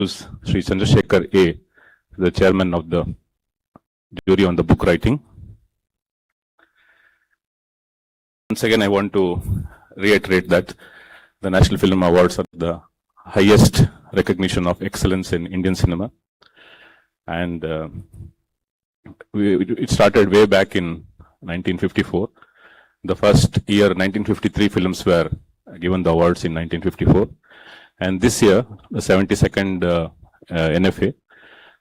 introduce Sri Chandrasekhar A, the chairman of the jury on the book writing. Once again, I want to reiterate that the National Film Awards are the highest recognition of excellence in Indian cinema. And it started way back in 1954. The first year, 1953 films were given the awards in 1954. And this year, the 72nd NFA,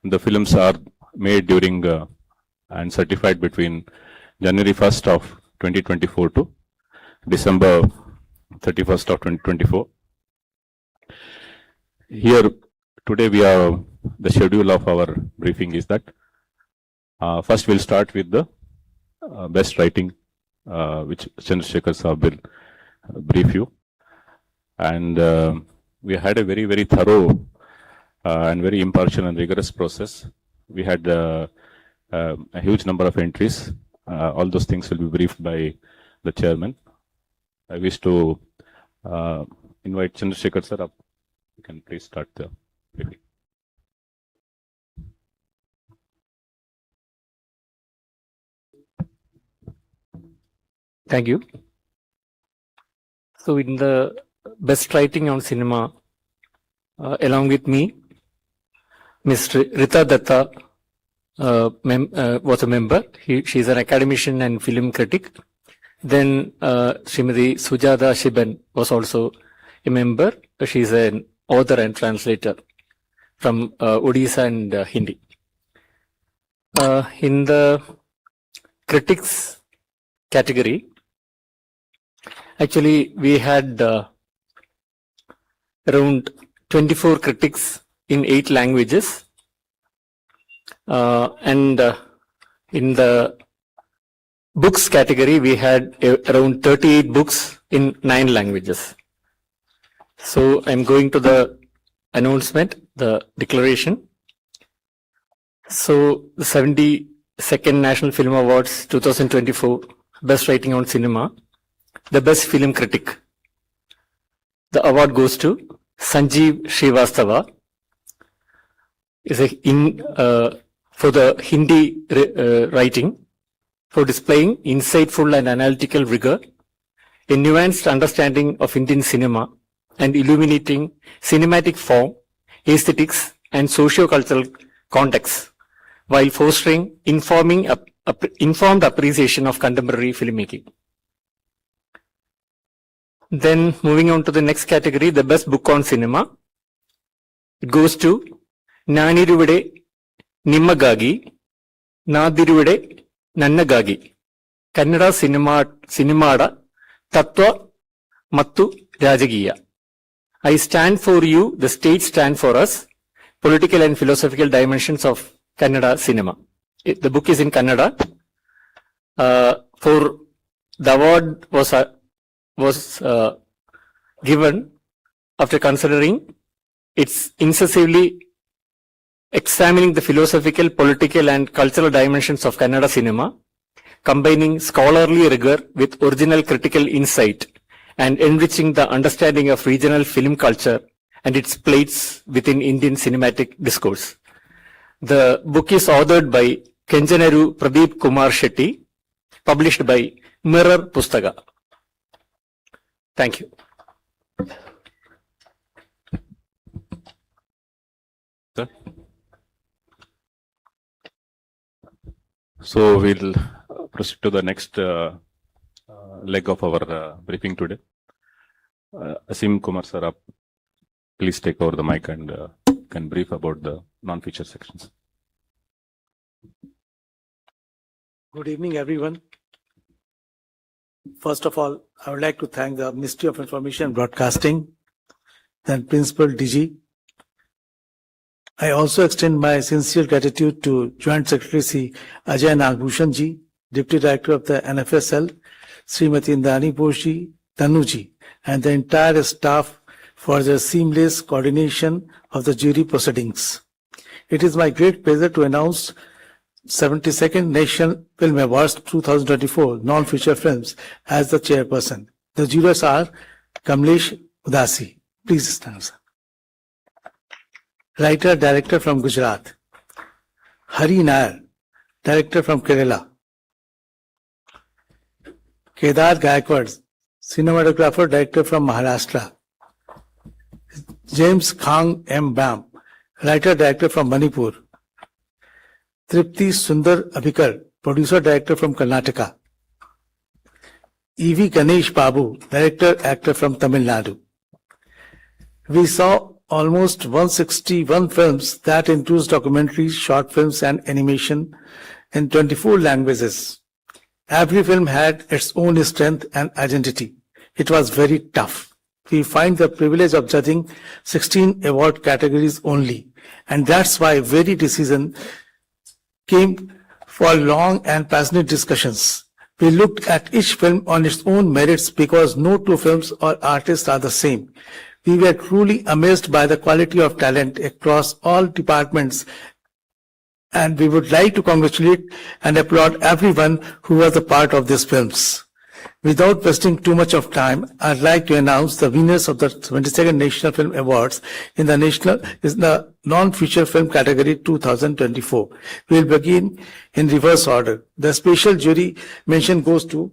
the films are made during and certified between January 1st of 2024 to December 31st of 2024. Here, today we are, the schedule of our briefing is that first we'll start with the best writing, which Chandrasekhar Saab will brief you. And we had a very, very thorough and very impartial and rigorous process. We had a huge number of entries. All those things will be briefed by the chairman. I wish to invite Chandrasekhar sir up. You can please start the briefing. Thank you. So in the best writing on cinema, along with me, Ms. Rita Datta was a member. She is an academician and film critic. Then Srimati Sujata Shiban was also a member. She is an author and translator from Odisha and Hindi. In the critics category, actually we had around 24 critics in 8 languages. And in the books category, we had around 38 books in 9 languages. So I'm going to the announcement, the declaration. So the 72nd National Film Awards 2024, Best Writing on Cinema, the Best Film Critic. The award goes to Sanjeev Srivastava. Is for the Hindi writing, for displaying insightful and analytical rigor, a nuanced understanding of Indian cinema, and illuminating cinematic form, aesthetics, and socio-cultural context, while fostering informed appreciation of contemporary filmmaking. Then moving on to the next category, the best book on cinema. It goes to Naniruvide Nimmagagi, Nadiruvide Nannagagi, Kannada Cinemada Tattva Mattu Rajagiya. I stand for you, the state stand for us, political and philosophical dimensions of Kannada cinema. The book is in Kannada. For the award was given after considering it's incessively examining the philosophical, political and cultural dimensions of Kannada cinema, combining scholarly rigor with original critical insight and enriching the understanding of regional film culture and its place within Indian cinematic discourse. The book is authored by Kenjanaru Pradeep Kumar Shetty, published by Mirror Pustaka. Thank you. Sir? So we'll proceed to the next leg of our briefing today. Asim Kumar sir, please take over the mic and can brief about the non-feature sections. Good evening, everyone. First of all, I would like to thank the Ministry of Information and Broadcasting, then Principal DG. I also extend my sincere gratitude to Joint Secretary Sri Ajay Nagbhushan ji, Deputy Director of the NFSL, Srimati Indani Boshi, Tanuji, and the entire staff for their seamless coordination of the jury proceedings. It is my great pleasure to announce 72nd National Film Awards 2024 non-feature films as the chairperson. The jurors are Kamlesh Udasi. Please stand, sir. writer director from Gujarat. Hari Nair, director from Kerala. Kedar Gaikwad, cinematographer director from Maharashtra. James Khang M. Bam, writer director from Manipur. Tripti Sundar Abhikar, producer director from Karnataka. E.V. Ganesh Babu, director actor from Tamil Nadu. We saw almost 161 films that includes documentaries, short films and animation in 24 languages. Every film had its own strength and identity. It was very tough. We find the privilege of judging 16 award categories only, and that's why very decision came for long and passionate discussions. We looked at each film on its own merits because no two films or artists are the same. We were truly amazed by the quality of talent across all departments, and we would like to congratulate and applaud everyone who was a part of these films. Without wasting too much of time, I'd like to announce the winners of the 22nd National Film Awards in the non-feature film category 2024. We'll begin in reverse order. The special jury mention goes to,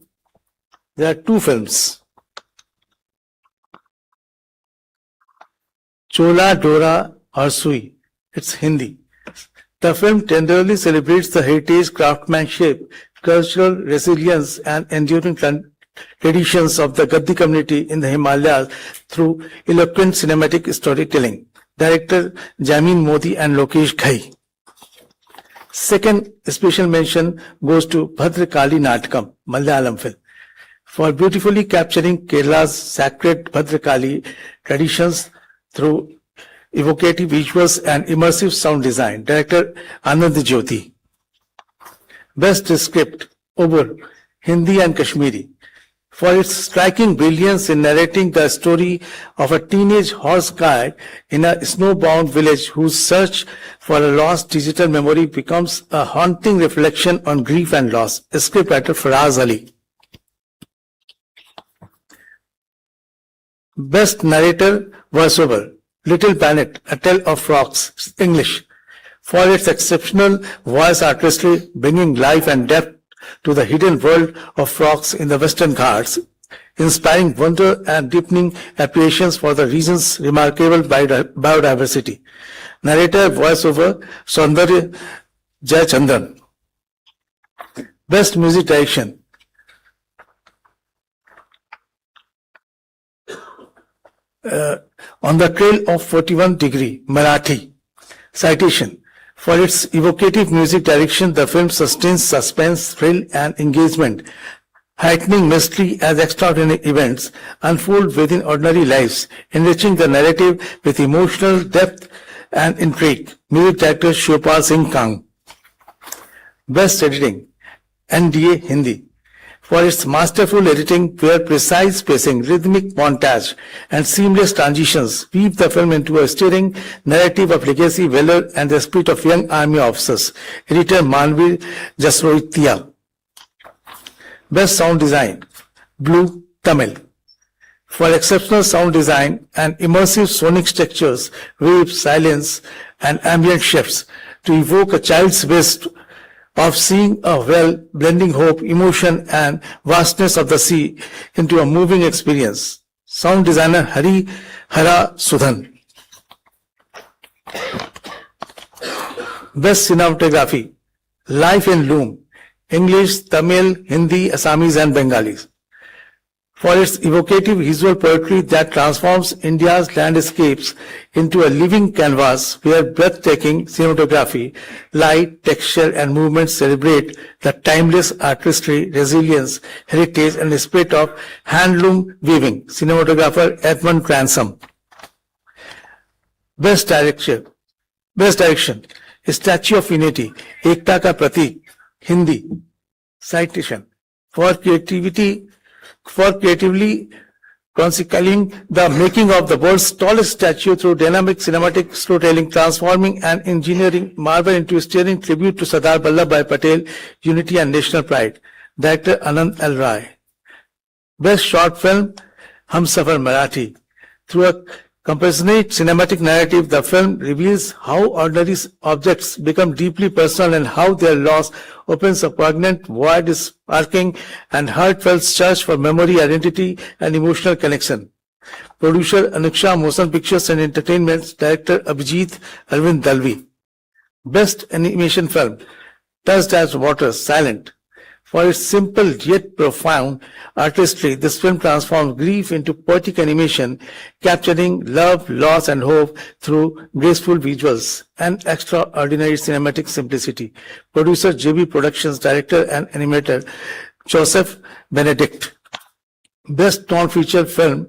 there are two films. Chola Dora Arsui, it's Hindi. The film tenderly celebrates the heritage, craftsmanship, cultural resilience and enduring traditions of the Gaddi community in the Himalayas through eloquent cinematic storytelling. Director Jamin Modi and Lokesh Ghai. Second special mention goes to Bhadrakali Natkam, Malayalam film, for beautifully capturing Kerala's sacred Bhadrakali traditions through evocative visuals and immersive sound design. Director Anand Jyoti. Best script, Ubur, Hindi and Kashmiri, for its striking brilliance in narrating the story of a teenage horse guide in a snowbound village whose search for a lost digital memory becomes a haunting reflection on grief and loss. Scriptwriter Faraz Ali. Best narrator, voiceover, Little Planet, A Tale of Frogs, English, for its exceptional voice artistry, bringing life and depth to the hidden world of frogs in the Western Ghats, inspiring wonder and deepening appreciations for the region's remarkable biodiversity. Narrator, voiceover, Saundarya Jayachandran. Best music direction, On the Trail of 41 Degree, Marathi. Citation. For its evocative music direction, the film sustains suspense, thrill, and engagement, heightening mystery as extraordinary events unfold within ordinary lives, enriching the narrative with emotional depth and intrigue. Music director Shivpal Singh Kang. Best editing, NDA Hindi, for its masterful editing where precise pacing, rhythmic montage, and seamless transitions weave the film into a stirring narrative of legacy, valor, and the spirit of young army officers. Editor Manvir Jasroitia. Best sound design, Blue Tamil, for exceptional sound design and immersive sonic structures, waves, silence, and ambient shifts to evoke a child's wish of seeing a well, blending hope, emotion, and vastness of the sea into a moving experience. Sound designer Hari Hara Sudhan. Best cinematography, Life in Loom, English, Tamil, Hindi, Assamese, and Bengalis, for its evocative visual poetry that transforms India's landscapes into a living canvas where breathtaking cinematography, light, texture, and movement celebrate the timeless artistry, resilience, heritage, and the spirit of handloom weaving. Cinematographer Edmund Cransom. Best direction, Statue of Unity, Ekta Ka Pratik, Hindi. Citation. For creatively chronicling the making of the world's tallest statue through dynamic cinematic storytelling, transforming an engineering marvel into a stirring tribute to Sardar Vallabhbhai Patel, unity and national pride. Director Anand L. Rai. Best short film, Humsafar Marathi, through a Compassionate cinematic narrative, the film reveals how ordinary objects become deeply personal and how their loss opens a poignant void, sparking and heartfelt search for memory, identity, and emotional connection. Producer Anuksha, Motion Pictures and Entertainment, Director Abhijit Arvind Dalvi. Best animation film, Touched as Water, Silent. For its simple yet profound artistry, this film transforms grief into poetic animation, capturing love, loss, and hope through graceful visuals and extraordinary cinematic simplicity. Producer JB Productions, director and animator Joseph Benedict. Best non-feature film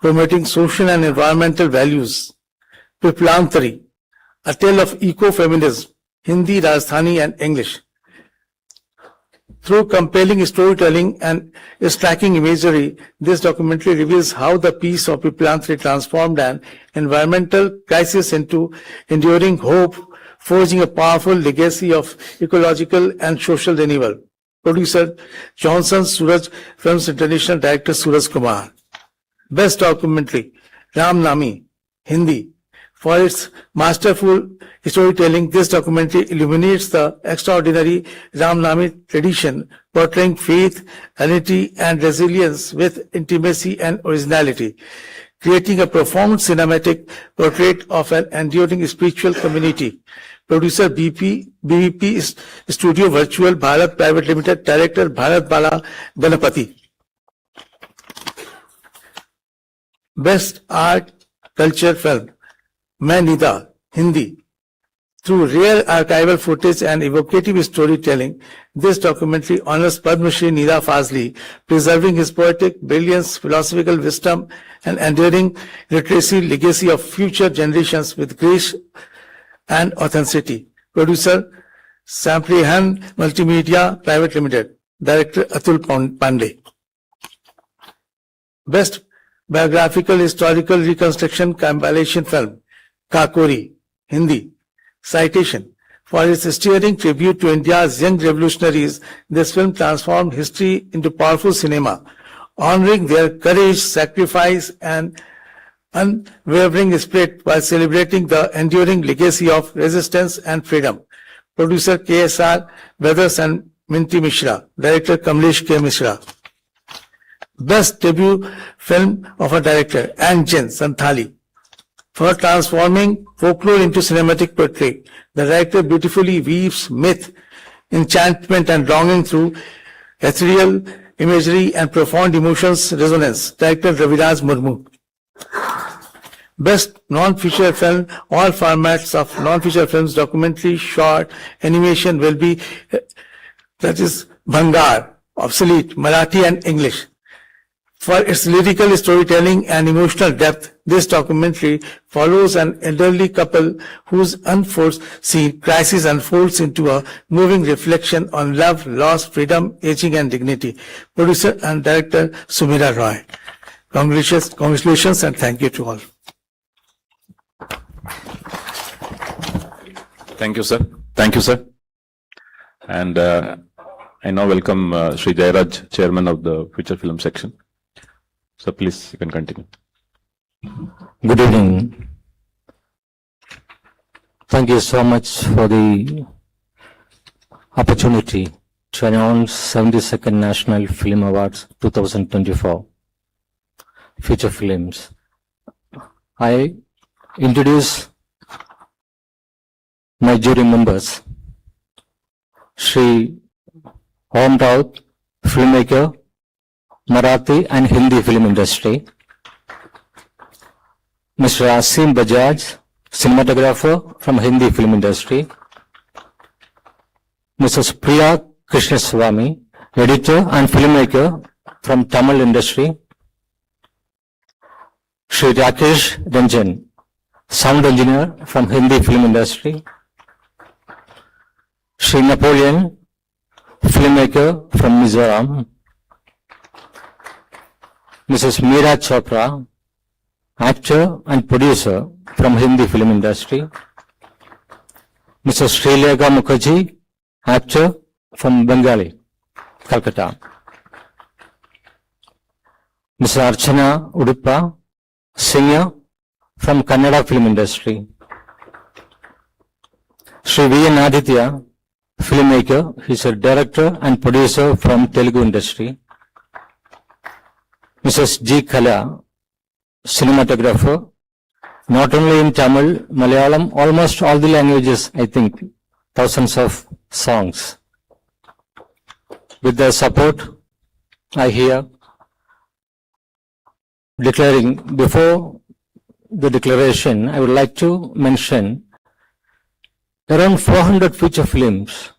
promoting social and environmental values, Piplantari, a tale of eco-feminism, Hindi, Rajasthani, and English. Through compelling storytelling and striking imagery, this documentary reveals how the peace of Piplantari transformed an environmental crisis into enduring hope, forging a powerful legacy of ecological and social renewal. Producer Johnson Suraj Films International, Director Suraj Kumar. Best documentary, Ram Nami, Hindi. For its masterful storytelling, this documentary illuminates the extraordinary Ram Nami tradition, portraying faith, unity, and resilience with intimacy and originality, creating a profound cinematic portrait of an enduring spiritual community. Producer BVP Studio Virtual Bharat Private Limited, Director Bharat Bala Ganapati. Best Art Culture Film, Main Nida, Hindi. Through rare archival footage and evocative storytelling, this documentary honors Padma Shri Nida Fazli, preserving his poetic brilliance, philosophical wisdom, and enduring literacy legacy of future generations with grace and authenticity. Producer Samprihan Multimedia Private Limited, Director Atul Pandey. Best Biographical Historical Reconstruction Compilation Film, Kakori, Hindi. Citation. For its stirring tribute to India's young revolutionaries, this film transformed history into powerful cinema, honoring their courage, sacrifice, and unwavering spirit while celebrating the enduring legacy of resistance and freedom. Producer KSR Brothers and Minty Mishra, Director Kamlesh K. Mishra. Best debut film of a director, Anjan Santhali. For transforming folklore into cinematic portrait, the director beautifully weaves myth, enchantment, and longing through ethereal imagery and profound emotions resonance. Director Raviraj Murmu. Best non-feature film, all formats of non-feature films, documentary, short, animation will be, that is Bhangar, obsolete, Marathi and English. For its lyrical storytelling and emotional depth, this documentary follows an elderly couple whose unforeseen crisis unfolds into a moving reflection on love, loss, freedom, aging, and dignity. Producer and director Sumira Roy. Congratulations and thank you to all. Thank you, sir. Thank you, sir. And I now welcome Sri Jayaraj, Chairman of the Feature Film Section. So please, you can continue. Good evening. Thank you so much for the opportunity to announce 72nd National Film Awards 2024 feature films. I introduce my jury members. Shri Om Raut, filmmaker, Marathi and Hindi film industry. Mr. Asim Bajaj, cinematographer from Hindi film industry. Mrs. Priya Krishnaswamy, editor and filmmaker from Tamil industry. Shri Rakesh Ranjan, sound engineer from Hindi film industry. Shri Napoleon, filmmaker from Mizoram. Mrs. Meera Chopra, actor and producer from Hindi film industry. Mrs. Srilekha Mukherjee, actor from Bengali, Calcutta. Mrs. Archana Udupa, singer from Kannada film industry. Sri V. N. Aditya, filmmaker. He's a director and producer from Telugu industry. Mrs. G. Kala, cinematographer. Not only in Tamil, Malayalam, almost all the languages, I think, thousands of songs. With their support, I hear declaring, before the declaration, I would like to mention around 400 feature films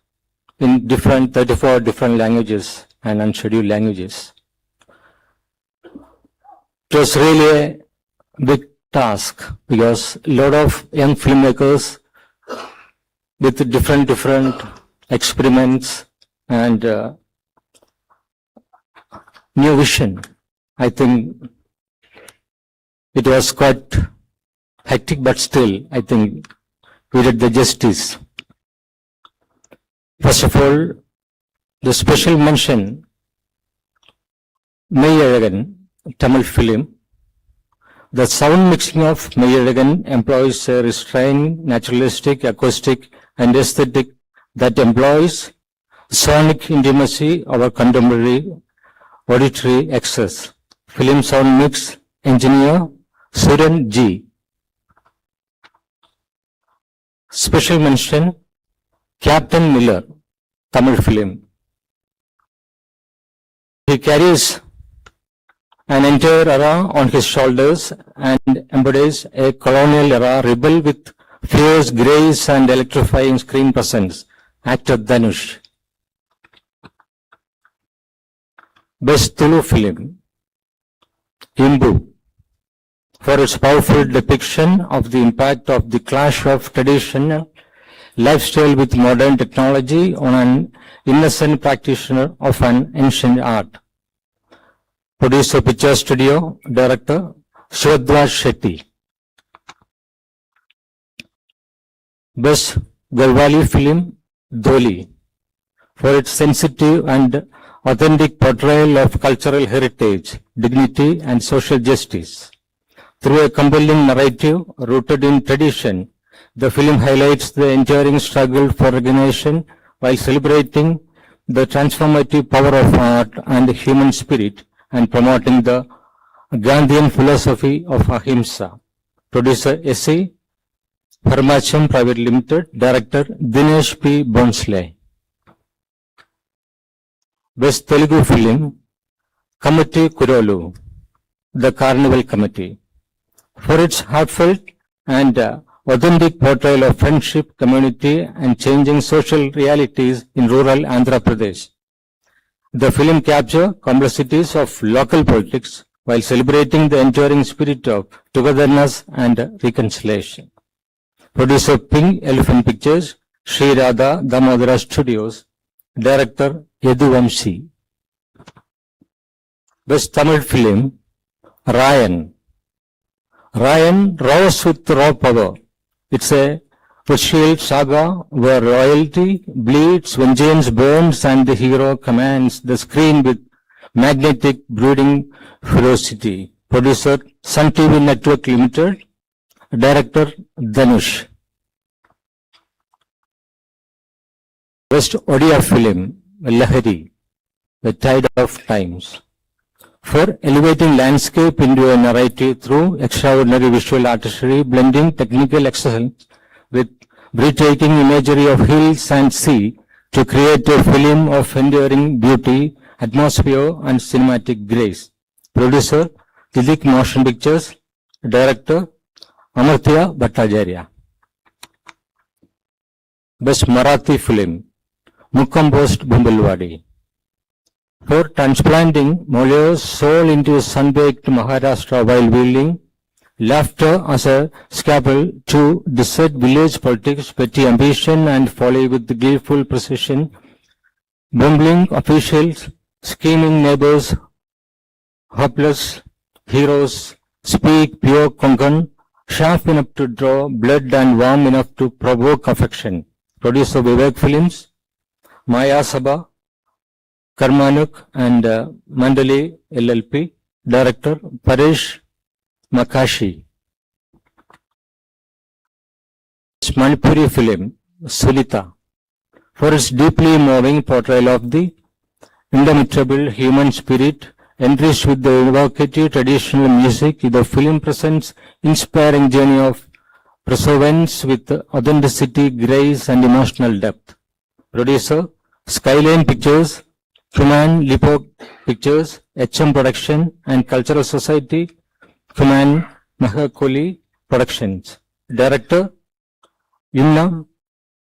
in 34 different languages and unscheduled languages. It was really a big task because a lot of young filmmakers with different experiments and new vision. I think it was quite hectic, but still, I think we did the justice. First of all, the special mention, Meyyalagan, Tamil film. The sound mixing of Meyyalagan employs a restrained, naturalistic, acoustic, and aesthetic that employs sonic intimacy over contemporary auditory excess. Film sound mix engineer Suran G. Special mention, Captain Miller, Tamil film. He carries an entire era on his shoulders and embodies a colonial era rebel with fierce grace and electrifying screen presence. Actor Dhanush. Best Tulu film, Imbu, for its powerful depiction of the impact of the clash of traditional lifestyle with modern technology on an innocent practitioner of an ancient art. Producer Picture Studio, Director Shraddha Shetty. Best Galwali film, Doli, for its sensitive and authentic portrayal of cultural heritage, dignity and social justice. Through a compelling narrative rooted in tradition, the film highlights the enduring struggle for recognition while celebrating the transformative power of art and the human spirit and promoting the Gandhian philosophy of Ahimsa. Producer S.A. Farmacham Private Limited, Director Dinesh P. Bonsley. Best Telugu film, Committee Kurolu, The Carnival Committee, for its heartfelt and authentic portrayal of friendship, community and changing social realities in rural Andhra Pradesh. The film captures complexities of local politics while celebrating the enduring spirit of togetherness and reconciliation. Producer Pink Elephant Pictures, Sri Radha Damodara Studios, Director Yadu Vamsi. Best Tamil film, Ryan. Ryan roars with raw power. It's a patriot saga where royalty bleeds, vengeance burns, and the hero commands the screen with magnetic brooding ferocity. Producer Sun TV Network Limited, Director Dhanush. Best Odia film, Lahari, The Tide of Times, for elevating landscape into a narrative through extraordinary visual artistry, blending technical excellence with breathtaking imagery of hills and sea to create a film of enduring beauty, atmosphere and cinematic grace. Producer Tidik Motion Pictures, Director Amartya Bhattacharya. Best Marathi film, Mukkampost Bumbalwadi, for transplanting Molière's soul into sun-baked Maharashtra while wielding laughter as a scalpel to dissect village politics, petty ambition and folly with gleeful precision, bumbling officials, scheming neighbors, hopeless heroes speak pure Konkan, sharp enough to draw blood and warm enough to provoke affection. Producer Vivek Films, Maya Sabha, Karmanuk and Mandali LLP, Director Paresh Makashi. Manipuri film, Sulita, for its deeply moving portrayal of the indomitable human spirit, enriched with the evocative traditional music. The film presents inspiring journey of perseverance with authenticity, grace, and emotional depth. Producer, Skyline Pictures, Human Lipo Pictures, HM Production, and Cultural Society, Human Mahakoli Productions. Director, Yumnam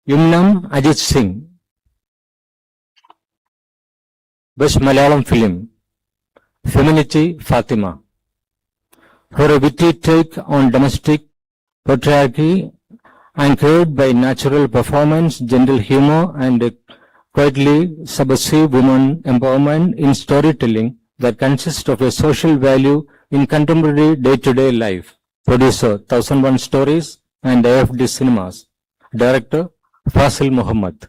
Ajit Singh. Best Malayalam Film, Femininity Fatima. For a witty take on domestic patriarchy, anchored by natural performance, gentle humor, and a quietly subversive woman empowerment in storytelling that consists of a social value in contemporary day-to-day life. Producer, 1001 Stories and AFD Cinemas. Director, Fasil Muhammad.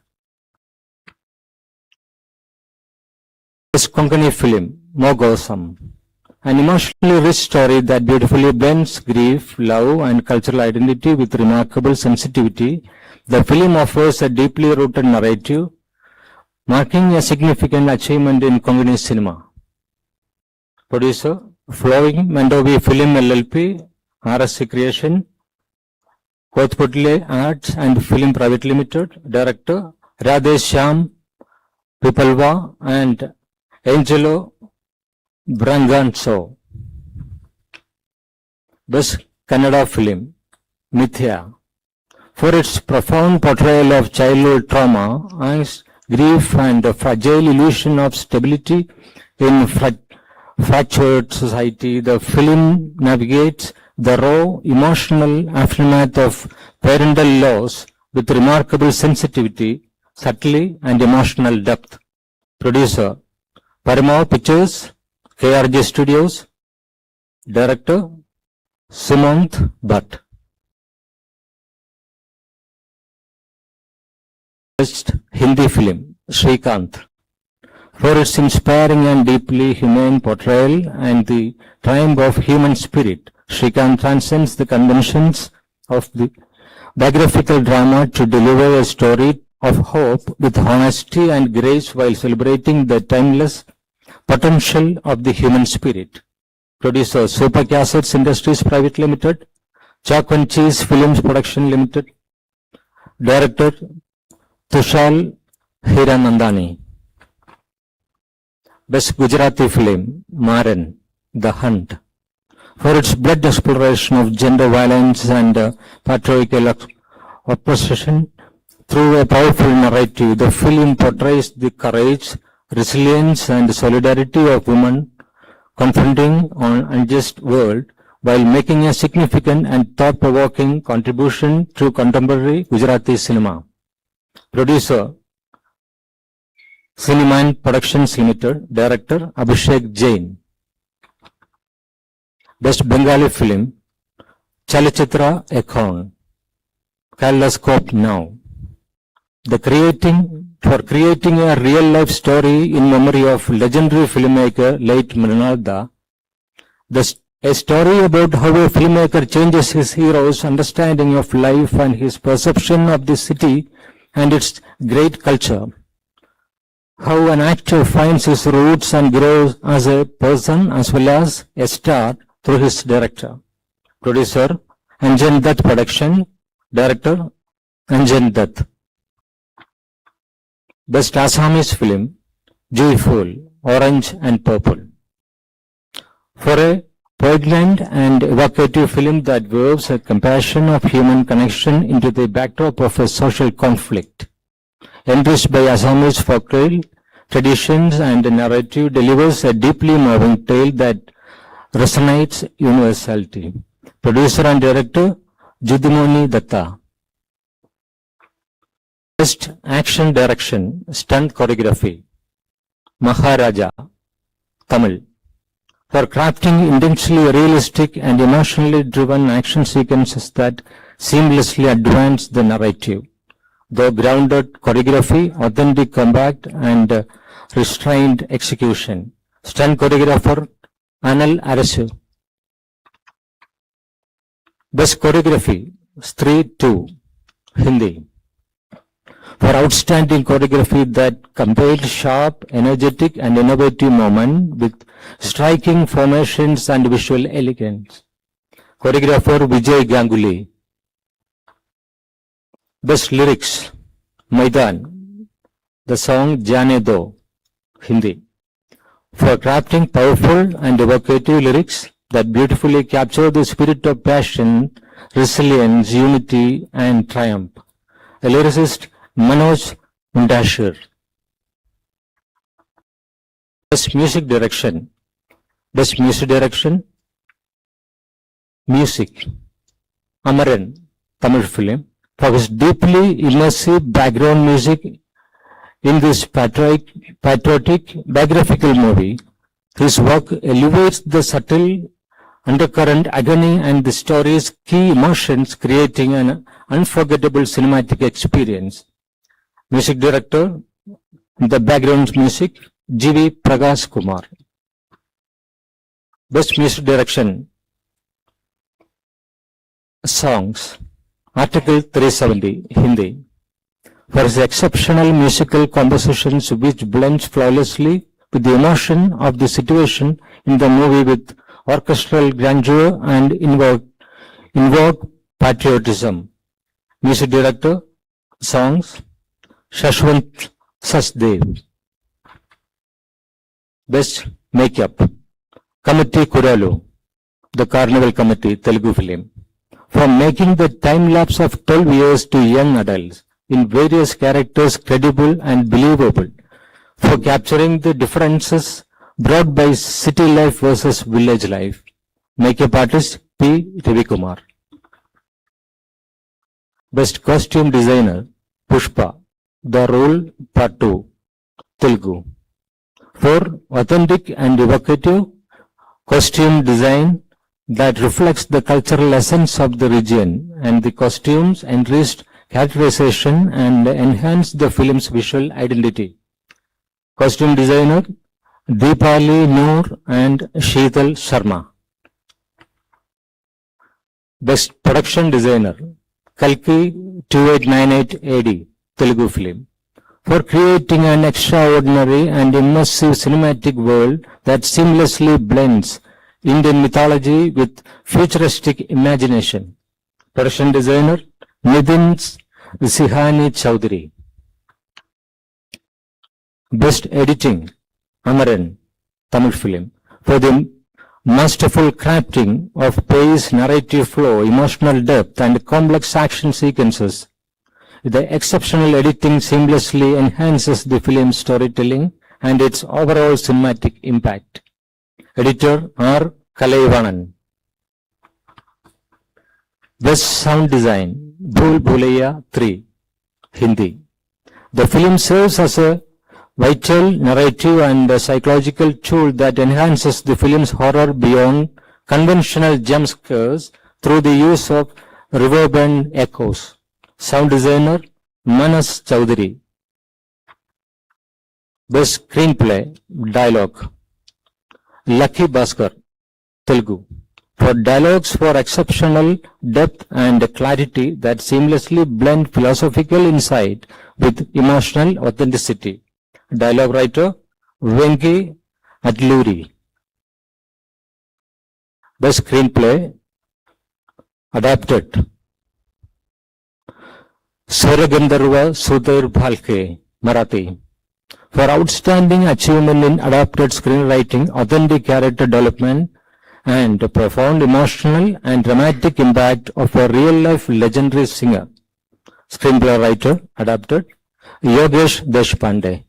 Konkani film, Mogosam. An emotionally rich story that beautifully blends grief, love, and cultural identity with remarkable sensitivity. The film offers a deeply rooted narrative, marking a significant achievement in Konkani cinema. Producer, Flowing Mandovi Film LLP, RSC Creation, Kothputle Arts and Film Private Limited. Director, Radhesh Shyam Pipalva and Angelo Branganzo. Best Kannada Film, Mithya. For its profound portrayal of childhood trauma, angst, grief, and the fragile illusion of stability in fractured society, the film navigates the raw emotional aftermath of parental loss with remarkable sensitivity, subtlety, and emotional depth. Producer, Paramav Pictures, KRJ Studios. Director, Sumant Bhatt. Best Hindi film, Shrikant. For its inspiring and deeply humane portrayal and the triumph of human spirit, Shrikant transcends the conventions of the biographical drama to deliver a story of hope with honesty and grace while celebrating the timeless potential of the human spirit. Producer, Super Cassettes Industries Private Limited, Chalk and Cheese Films Production Limited. Director, Tushal Hiranandani. Best Gujarati Film, Maran, The Hunt. For its blood exploration of gender violence and patriarchal oppression through a powerful narrative, the film portrays the courage, resilience, and solidarity of women confronting an unjust world while making a significant and thought-provoking contribution to contemporary Gujarati cinema. Producer, Cineman Productions Limited. Director, Abhishek Jain. Best Bengali Film, Chalachitra Ekon, Kaleidoscope Now. For creating a real-life story in memory of legendary filmmaker late Mrinalda, a story about how a filmmaker changes his hero's understanding of life and his perception of the city and its great culture. How an actor finds his roots and grows as a person as well as a star through his director. Producer, Anjan Dutt Production. Director, Anjan Dutt. Best Assamese Film, Joyful, Orange and Purple. For a poignant and evocative film that weaves a compassion of human connection into the backdrop of a social conflict, enriched by Assamese folklore, traditions and narrative, delivers a deeply moving tale that resonates universality. Producer and Director, Judimoni Datta. Best Action Direction, Stunt Choreography, Maharaja, Tamil. For crafting intensely realistic and emotionally driven action sequences that seamlessly advance the narrative. Though grounded choreography, authentic combat, and restrained execution. Stunt choreographer, Anil Arasu. Best Choreography, Stree 2, Hindi. For outstanding choreography that combined sharp, energetic and innovative movement with striking formations and visual elegance. Choreographer Vijay Ganguly. Best lyrics, Maidan, the song Jaane Do, Hindi. For crafting powerful and evocative lyrics that beautifully capture the spirit of passion, resilience, unity and triumph. A lyricist, Manoj Mundashir. Best music direction. Best music direction, music, Amaran, Tamil film. For his deeply immersive background music in this patriotic biographical movie, his work elevates the subtle undercurrent agony and the story's key emotions, creating an unforgettable cinematic experience. Music director, the background music, G.V. Prakash Kumar. Best music direction, songs, Article 370, Hindi. For his exceptional musical compositions which blends flawlessly with the emotion of the situation in the movie with orchestral grandeur and invoke patriotism. Music director, songs, Shashwant Sachdev. Best makeup, Committee Kuralu, the Carnival Committee, Telugu film. From making the time lapse of 12 years to young adults in various characters credible and believable, for capturing the differences brought by city life versus village life. Makeup artist P. Ravikumar. Best costume designer, Pushpa, The Role Part 2, Telugu. For authentic and evocative costume design that reflects the cultural essence of the region, and the costumes enriched characterization and enhanced the film's visual identity. Costume designer Deepali Noor and Sheetal Sharma. Best production designer Kalki 2898 AD, Telugu film. For creating an extraordinary and immersive cinematic world that seamlessly blends Indian mythology with futuristic imagination. Production designer Nitin Sihani Chowdhury. Best editing, Amaran, Tamil film. For the masterful crafting of pace, narrative flow, emotional depth and complex action sequences. The exceptional editing seamlessly enhances the film's storytelling and its overall cinematic impact. Editor R. Kalaivanan. Best sound design, Bhool Bhulaiya 3, Hindi. The film serves as a vital narrative and a psychological tool that enhances the film's horror beyond conventional jump scares through the use of reverberant echoes. Sound designer Manas Chowdhury. Best screenplay, dialogue, Lucky Bhaskar, Telugu. For dialogues for exceptional depth and clarity that seamlessly blend philosophical insight with emotional authenticity. Dialogue writer Venki Atluri. Best screenplay, adapted, Suragandharva Sudhir Bhalke, Marathi. For outstanding achievement in adapted screenwriting, authentic character development, and profound emotional and dramatic impact of a real-life legendary singer. Screenplay writer, adapted, Yogesh Deshpande.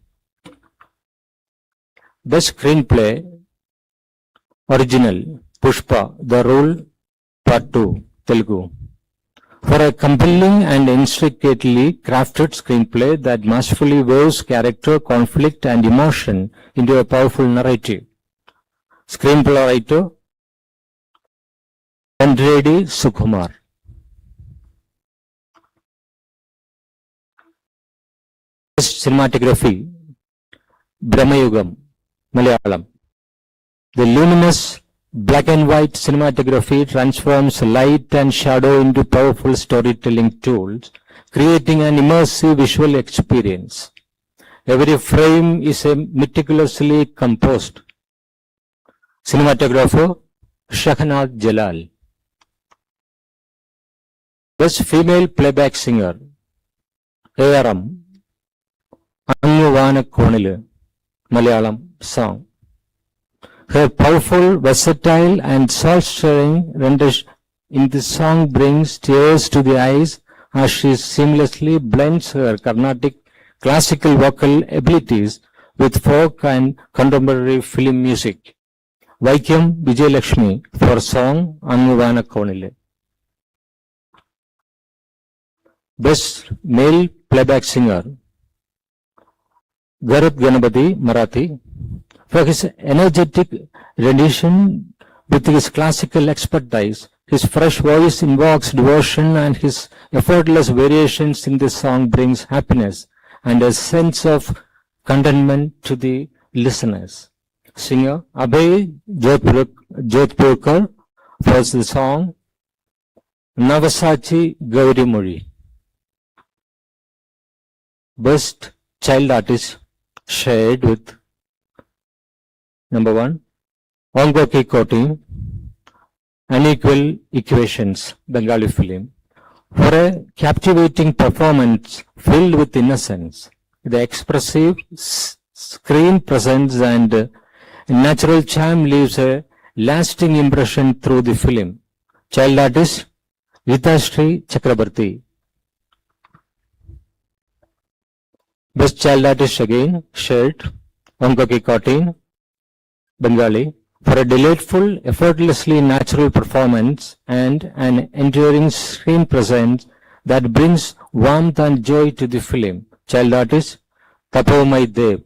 Best screenplay, original, Pushpa, The Role, Part 2, Telugu. For a compelling and intricately crafted screenplay that masterfully weaves character, conflict, and emotion into a powerful narrative. Screenplay writer Andredi Sukumar. Best cinematography, Brahmayugam, Malayalam. The luminous black and white cinematography transforms light and shadow into powerful storytelling tools, creating an immersive visual experience. Every frame is a meticulously composed. Cinematographer Shahnaaz Jalal. Best female playback singer ARM Annuvana Konilu, Malayalam song. Her powerful, versatile and soul-stirring rendition in the song brings tears to the eyes as she seamlessly blends her Carnatic classical vocal abilities with folk and contemporary film music. Vaikyam Vijayalakshmi for song Annuvana Konilu. Best male playback singer Garat Ganapati, Marathi, for his energetic rendition with his classical expertise. His fresh voice invokes devotion and his effortless variations in the song brings happiness and a sense of contentment to the listeners. Singer Abhay Jodhpurkar for the song Navasachi Gaurimuri. Best child artist shared with number 1, Ongoki Koti, Unequal Equations, Bengali film, for a captivating performance filled with innocence. The expressive screen presence and natural charm leaves a lasting impression through the film. Child artist Ritashri Chakrabarti. Best child artist again shared Ongoki Koti, Bengali, for a delightful, effortlessly natural performance and an enduring screen presence that brings warmth and joy to the film. Child artist Tapomai Dev.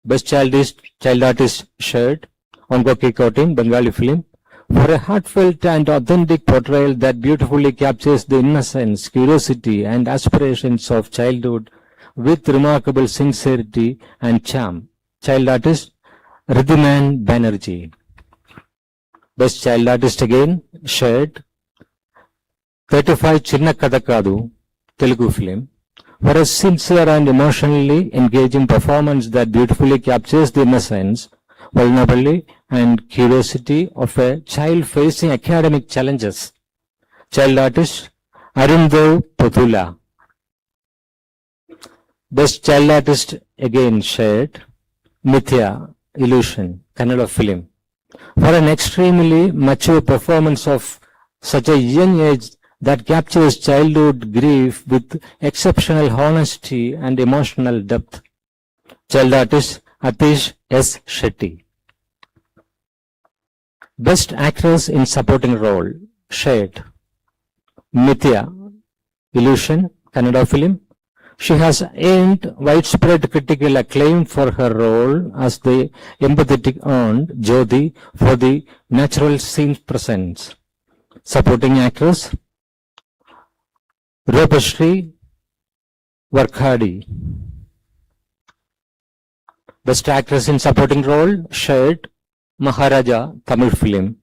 Best child artist shared Ongoki Koti, Bengali film, for a heartfelt and authentic portrayal that beautifully captures the innocence, curiosity and aspirations of childhood with remarkable sincerity and charm. Child artist Ridhiman Banerjee. Best child artist again shared 35 Chinna Kadakadu, Telugu film, for a sincere and emotionally engaging performance that beautifully captures the innocence, vulnerability and curiosity of a child facing academic challenges. Child artist Arundev Pothula. Best child artist again shared Mithya, Illusion, Kannada film, for an extremely mature performance of such a young age that captures childhood grief with exceptional honesty and emotional depth. Child artist Atish S. Shetty. Best actress in supporting role shared Mithya, Illusion, Kannada film. She has earned widespread critical acclaim for her role as the empathetic aunt Jyoti for the natural scene presence. Supporting actress Rupashri Varkhadi. Best actress in supporting role shared Maharaja, Tamil film,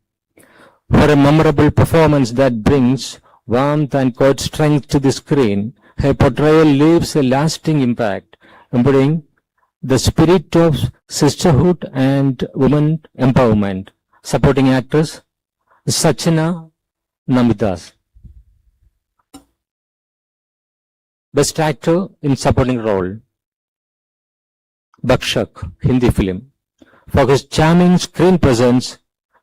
for a memorable performance that brings warmth and quiet strength to the screen. Her portrayal leaves a lasting impact, embodying the spirit of sisterhood and women empowerment. Supporting actress Sachina Namidas. Best actor in supporting role Bakshak, Hindi film, for his charming screen presence,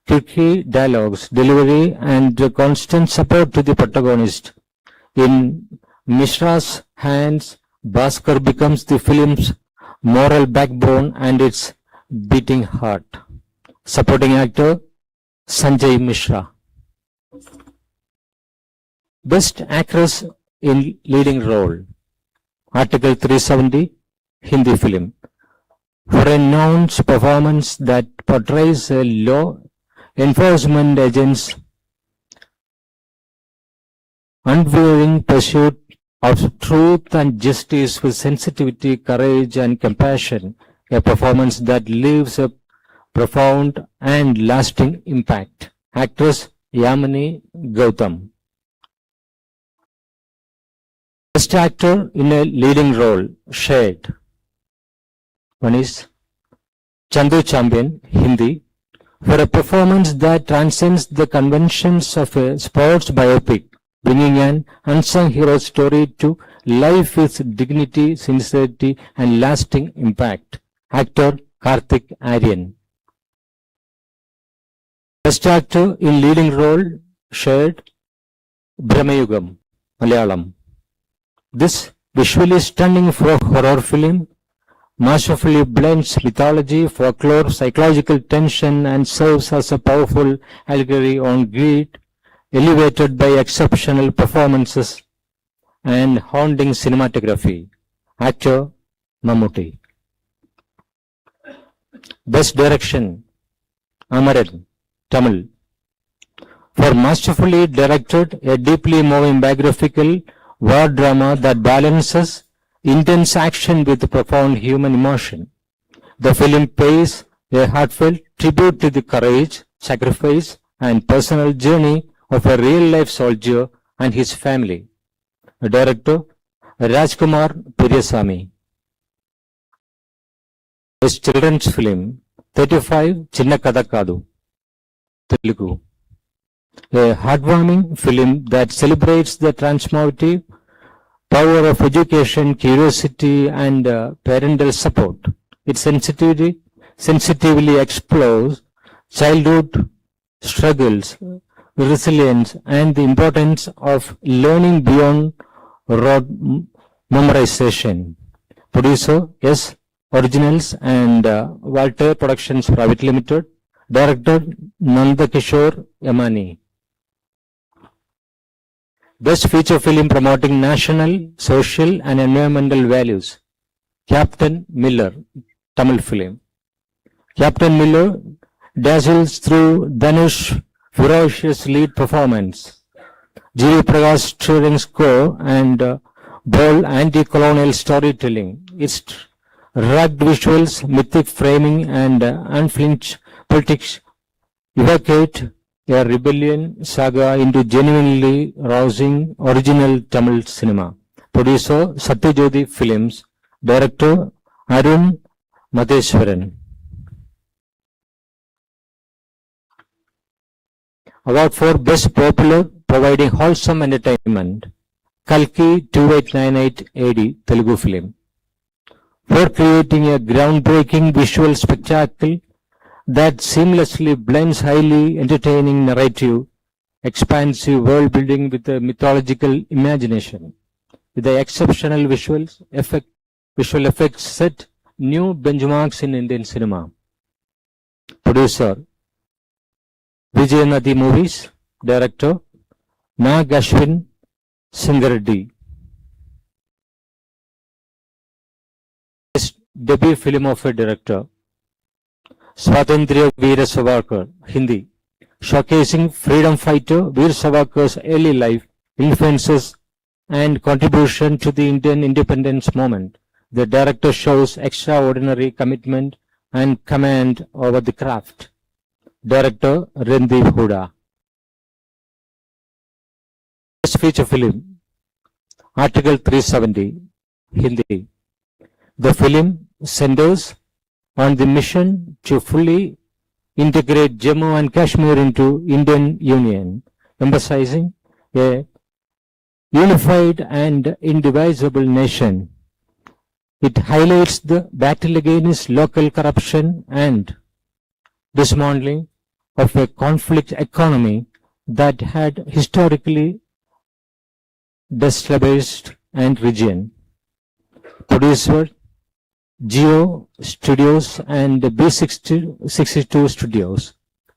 quirky dialogues, delivery and constant support to the protagonist. In Mishra's hands, Bhaskar becomes the film's moral backbone and its beating heart. Supporting actor Sanjay Mishra. Best actress in leading role Article 370, Hindi film, for a nuanced performance that portrays a law enforcement agent's unwavering pursuit of truth and justice with sensitivity, courage and compassion, a performance that leaves a profound and lasting impact. Actress Yamini Gautam. Best actor in a leading role shared. One is Chandu Champion, Hindi, for a performance that transcends the conventions of a sports biopic, bringing an unsung hero story to life with dignity, sincerity, and lasting impact. Actor Karthik Aryan. Best actor in leading role shared Brahmayugam, Malayalam. This visually stunning horror film masterfully blends mythology, folklore, psychological tension, and serves as a powerful allegory on greed, elevated by exceptional performances and haunting cinematography. Actor Mammootty. Best Direction Amaran, Tamil. For masterfully directed a deeply moving biographical war drama that balances intense action with profound human emotion. The film pays a heartfelt tribute to the courage, sacrifice, and personal journey of a real-life soldier and his family. Director Rajkumar Periyasamy. His children's film 35 Chinna Kada Kadu, Telugu. A heartwarming film that celebrates the transformative power of education, curiosity, and parental support. It sensitively explores childhood struggles, resilience, and the importance of learning beyond rote memorization. Producer S. Originals and Walter Productions Private Limited. Director Nandakishore Yamani. Best feature film promoting national, social, and environmental values. Captain Miller, Tamil film. Captain Miller dazzles through Dhanush's ferocious lead performance. G.V. Prakash stirring score and bold anti-colonial storytelling. Its rugged visuals, mythic framing, and unflinched politics evocate a rebellion saga into genuinely rousing original Tamil cinema. Producer Satyajodi Films. Director Arun Madheswaran. Award for Best Popular Providing Wholesome Entertainment. Kalki 2898 AD Telugu film. For creating a groundbreaking visual spectacle that seamlessly blends highly entertaining narrative, expansive world building with a mythological imagination. With the exceptional visual effects set new benchmarks in Indian cinema. Producer Vijayanadi Movies. Director Nag Ashwin Singareddy. Debut film of a director. Swatantriya Veer Savarkar, Hindi, showcasing freedom fighter Veer Savarkar's early life, influences, and contribution to the Indian independence movement. The director shows extraordinary commitment and command over the craft. Director Randeep Huda. Best feature film, Article 370, Hindi. The film centers on the mission to fully integrate Jammu and Kashmir into Indian Union, emphasizing a unified and indivisible nation. It highlights the battle against local corruption and dismantling of a conflict economy that had historically destabilized and region. Producer Geo Studios and B62 Studios.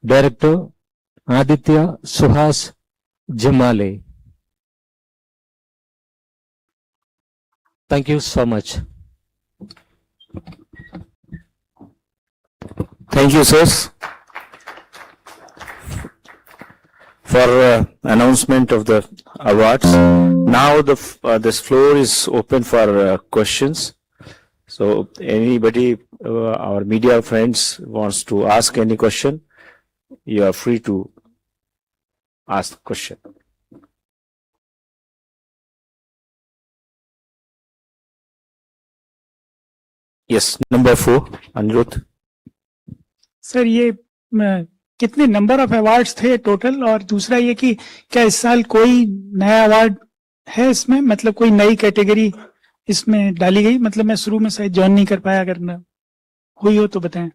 Director Aditya Suhas Jamale. Thank you so much. Thank you, sirs, for announcement of the awards. Now this floor is open for questions. So anybody, our media friends wants to ask any question, you are free to ask the question. Yes, number 4, Anirudh. Sir ये कितने number of awards थे total, और दूसरा ये कि क्या इस साल कोई नया अवार्ड है इसमें, मतलब कोई नई कैटेगरी इसमें डाली गई? मतलब मैं शुरू में शायद ज्वाइन नहीं कर पाया, अगर न हुई हो तो बताएं।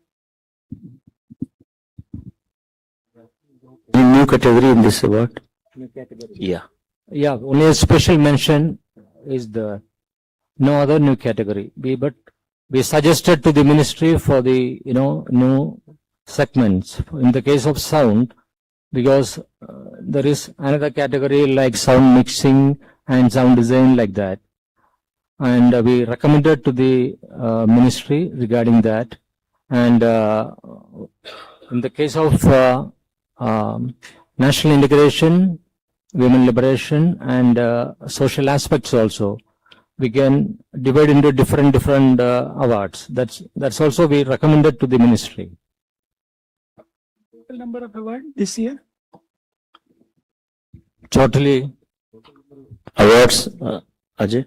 Any new category in this award? Yeah. Yeah, only a special mention is the, no other new category. But we suggested to the ministry for the, new segments. In the case of sound, because there is another category like sound mixing and sound design like that. And we recommended to the ministry regarding that. And in the case of national integration, women liberation, and social aspects also, we can divide into different awards. That's also we recommended to the ministry. Total number of award this year? Totally, Awards, Ajay?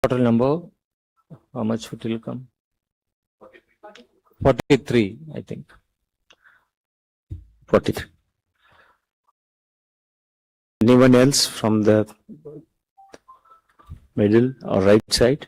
total number, how much it will come? 43, I think. 43. Anyone else from the middle or right side?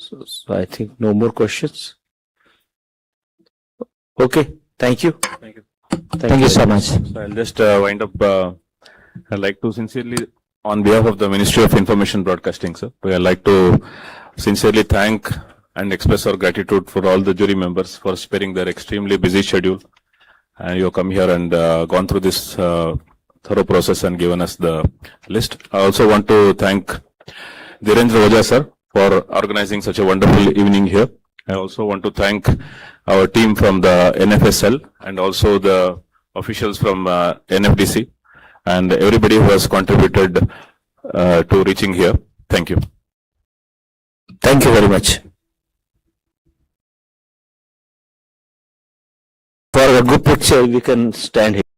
So I think no more questions. Okay, thank you. Thank you. Thank you so much. So I'll just wind up. I'd like to sincerely, on behalf of the Ministry of Information Broadcasting, sir, I'd like to sincerely thank and express our gratitude for all the jury members for sparing their extremely busy schedule. And you have come here and gone through this thorough process and given us the list. I also want to thank Dhirendra Oja, sir, for organizing such a wonderful evening here. I also want to thank our team from the NFSL and also the officials from NFDC and everybody who has contributed to reaching here. Thank you. Thank you very much. For a good picture, we can stand here.